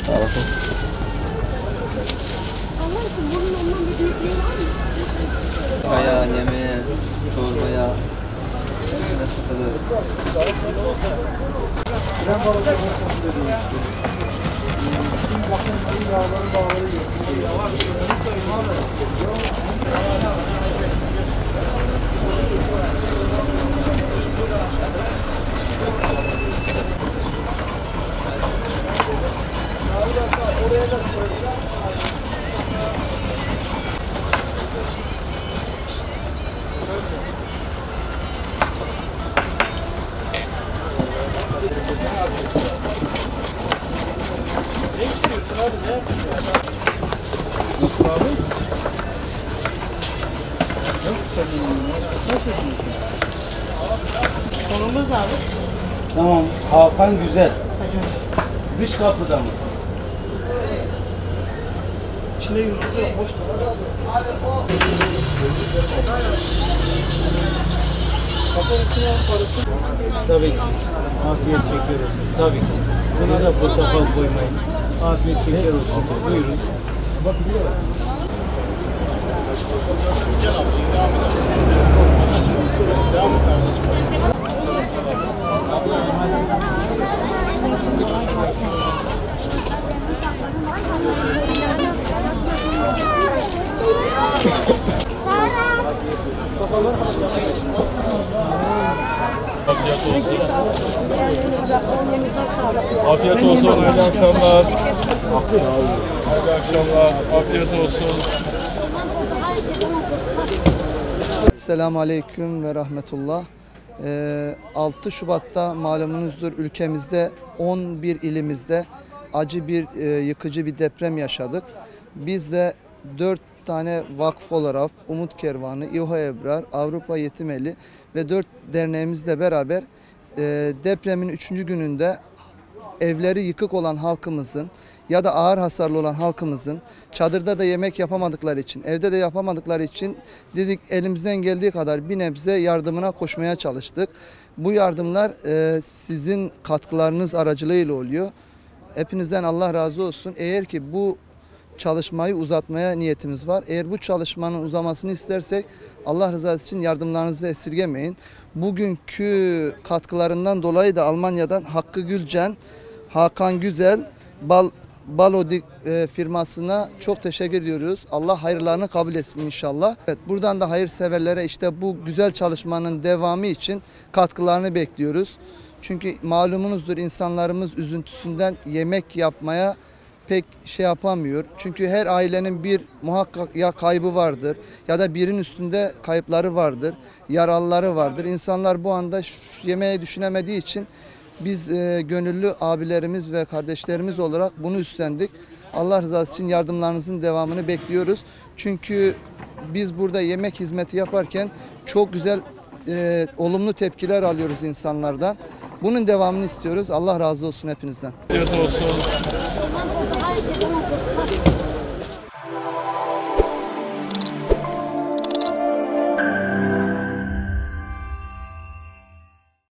Sağ olasın. Çaya, yemeğe, çorbaya, Ne istiyorsun abi? Ne yapıyorsun? Nasıl abi? Nasıl yapıyorsun? Konumuz abi. Tamam. Hakan Güzel. Dış kapıda mı? İçinde yumurta yok. Boş dur. Tabii ki. Afiyet çekiyoruz. Tabii ki. Buna da portakal koymayın. Afiyet şeker olsun. Buyurun. Afiyet olsun, hayırlı akşamlar. Hayırlı akşamlar, afiyet olsun. Selamun Aleyküm ve Rahmetullah. 6 Şubat'ta malumunuzdur ülkemizde 11 ilimizde acı bir yıkıcı bir deprem yaşadık. Biz de 4 tane vakıf olarak Umut Kervanı, İHA Ebrar, Avrupa Yetimeli ve 4 derneğimizle beraber depremin 3. gününde evleri yıkık olan halkımızın ya da ağır hasarlı olan halkımızın çadırda da yemek yapamadıkları için, evde de yapamadıkları için dedik elimizden geldiği kadar bir nebze yardımına koşmaya çalıştık. Bu yardımlar sizin katkılarınız aracılığıyla oluyor. Hepinizden Allah razı olsun. Eğer ki bu çalışmayı uzatmaya niyetimiz var. Eğer bu çalışmanın uzamasını istersek Allah rızası için yardımlarınızı esirgemeyin. Bugünkü katkılarından dolayı da Almanya'dan Hakkı Gülcen, Hakan Güzel, Balodik firmasına çok teşekkür ediyoruz. Allah hayırlarını kabul etsin inşallah. Evet, buradan da hayırseverlere işte bu güzel çalışmanın devamı için katkılarını bekliyoruz. Çünkü malumunuzdur insanlarımız üzüntüsünden yemek yapmaya pek şey yapamıyor. Çünkü her ailenin bir muhakkak ya kaybı vardır ya da birinin üstünde kayıpları vardır, yaralıları vardır. İnsanlar bu anda yemeği düşünemediği için biz gönüllü abilerimiz ve kardeşlerimiz olarak bunu üstlendik. Allah rızası için yardımlarınızın devamını bekliyoruz. Çünkü biz burada yemek hizmeti yaparken çok güzel olumlu tepkiler alıyoruz insanlardan. Bunun devamını istiyoruz. Allah razı olsun hepinizden. Afiyet olsun.